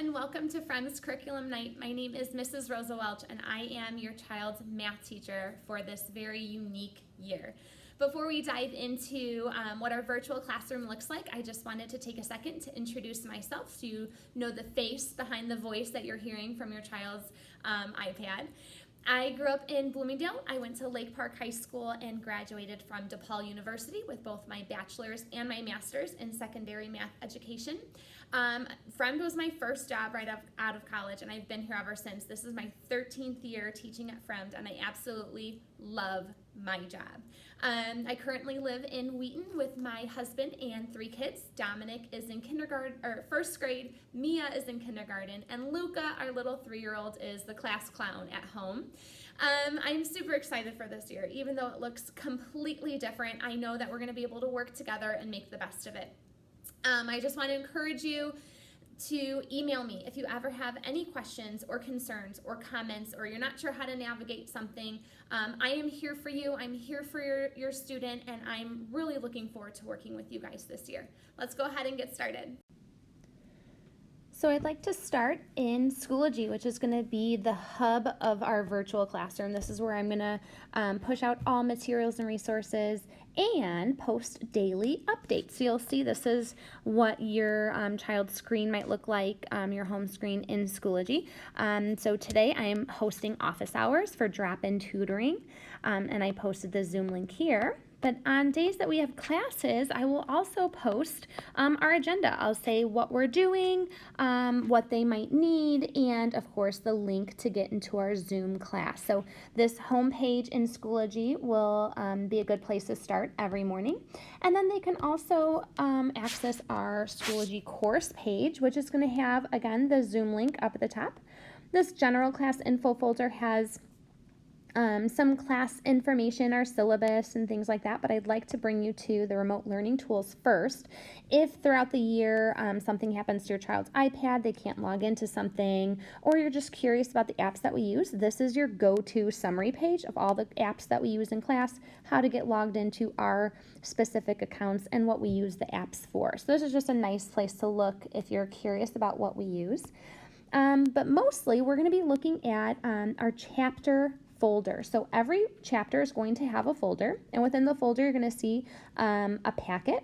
everyone. Welcome to Friends Curriculum Night. My name is Mrs. Rosa Welch, and I am your child's math teacher for this very unique year. Before we dive into what our virtual classroom looks like, I just wanted to take a second to introduce myself so you know the face behind the voice that you're hearing from your child's iPad. I grew up in Bloomingdale. I went to Lake Park High School and graduated from DePaul University with both my bachelor's and my master's in secondary math education. Friend was my first job right out of college, and I've been here ever since. This is my 13th year teaching at Friend, and I absolutely love my job. I currently live in Wheaton with my husband and 3 kids. Dominic is in kindergarten, or first grade, Mia is in kindergarten, and Luca, our little 3-year-old, is the class clown at home. I'm super excited for this year. Even though it looks completely different, I know that we're going to be able to work together and make the best of it. I just want to encourage you to email me if you ever have any questions or concerns or comments, or you're not sure how to navigate something. I am here for you. I'm here for your student, and I'm really looking forward to working with you guys this year. Let's go ahead and get started. So I'd like to start in Schoology, which is going to be the hub of our virtual classroom. This is where I'm going to push out all materials and resources and post daily updates. So you'll see this is what your child's screen might look like, your home screen in Schoology. So today I'm hosting office hours for drop-in tutoring, and I posted the Zoom link here. But on days that we have classes, I will also post our agenda. I'll say what we're doing, what they might need, and of course the link to get into our Zoom class. So this homepage in Schoology will be a good place to start every morning. And then they can also access our Schoology course page, which is going to have, again, the Zoom link up at the top. This general class info folder has some class information, our syllabus and things like that, but I'd like to bring you to the remote learning tools first. If throughout the year something happens to your child's iPad, they can't log into something, or you're just curious about the apps that we use, this is your go-to summary page of all the apps that we use in class, how to get logged into our specific accounts, and what we use the apps for. So this is just a nice place to look if you're curious about what we use. But mostly we're going to be looking at our chapter folder. So every chapter is going to have a folder, and within the folder you're going to see a packet,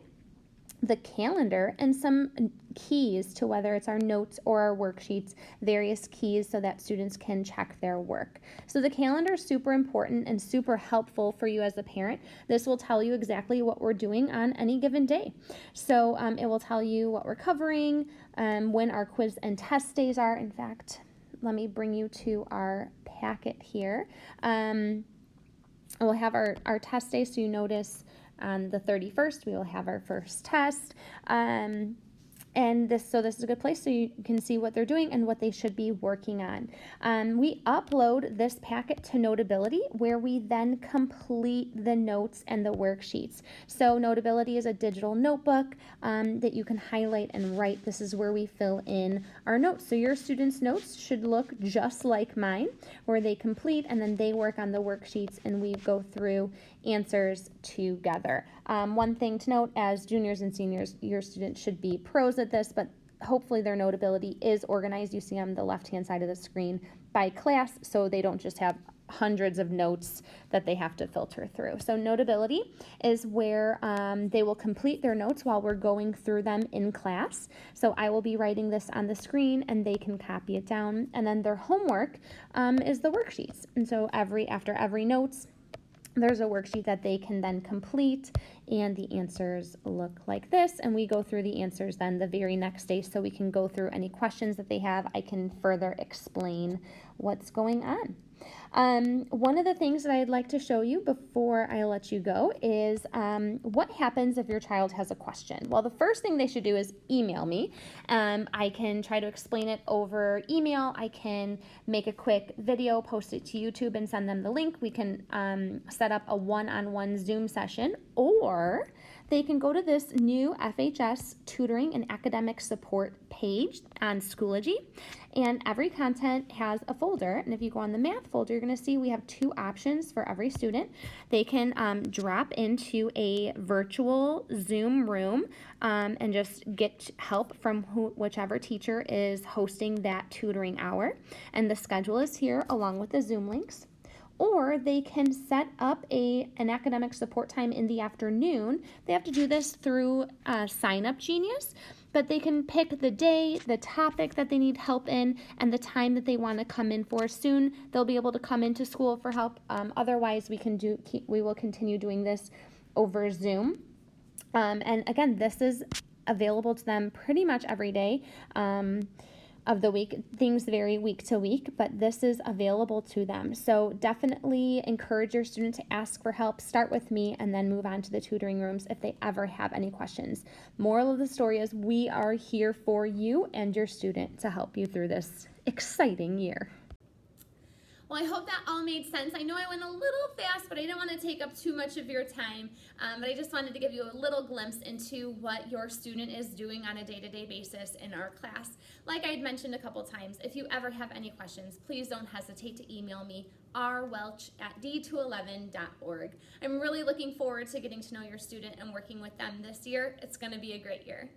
the calendar, and some keys to whether it's our notes or our worksheets, various keys so that students can check their work. So the calendar is super important and super helpful for you as a parent. This will tell you exactly what we're doing on any given day. So it will tell you what we're covering, when our quiz and test days are. In fact, let me bring you to our packet here. We'll have our test day, so you notice on the 31st we will have our first test. This is a good place so you can see what they're doing and what they should be working on. We upload this packet to Notability, where we then complete the notes and the worksheets. So Notability is a digital notebook that you can highlight and write. This is where we fill in our notes. So your students' notes should look just like mine, where they complete and then they work on the worksheets and we go through answers together. One thing to note, as juniors and seniors, your students should be pros at this, but hopefully their Notability is organized. You see on the left-hand side of the screen by class, so they don't just have hundreds of notes that they have to filter through. So Notability is where they will complete their notes while we're going through them in class. So I will be writing this on the screen and they can copy it down. And then their homework is the worksheets. And so after every notes, there's a worksheet that they can then complete, and the answers look like this, and we go through the answers then the very next day so we can go through any questions that they have. I can further explain what's going on. One of the things that I'd like to show you before I let you go is what happens if your child has a question. Well, the first thing they should do is email me. I can try to explain it over email. I can make a quick video, post it to YouTube, and send them the link. We can set up a one-on-one Zoom session, or they can go to this new FHS tutoring and academic support page on Schoology, and every content has a folder. And if you go on the math folder, you're going to see we have two options for every student. They can drop into a virtual Zoom room and just get help from whichever teacher is hosting that tutoring hour. And the schedule is here along with the Zoom links. Or they can set up an academic support time in the afternoon. They have to do this through Sign Up Genius, but they can pick the day, the topic that they need help in, and the time that they want to come in for. Soon they'll be able to come into school for help. Otherwise, we will continue doing this over Zoom. And again, this is available to them pretty much every day of the week. Things vary week to week, but this is available to them. So definitely encourage your student to ask for help. Start with me and then move on to the tutoring rooms if they ever have any questions. Moral of the story is we are here for you and your student to help you through this exciting year. Well, I hope that all made sense. I know I went a little fast, but I didn't want to take up too much of your time. But I just wanted to give you a little glimpse into what your student is doing on a day-to-day basis in our class. Like I had mentioned a couple times, if you ever have any questions, please don't hesitate to email me, rwelch@d211.org. I'm really looking forward to getting to know your student and working with them this year. It's going to be a great year.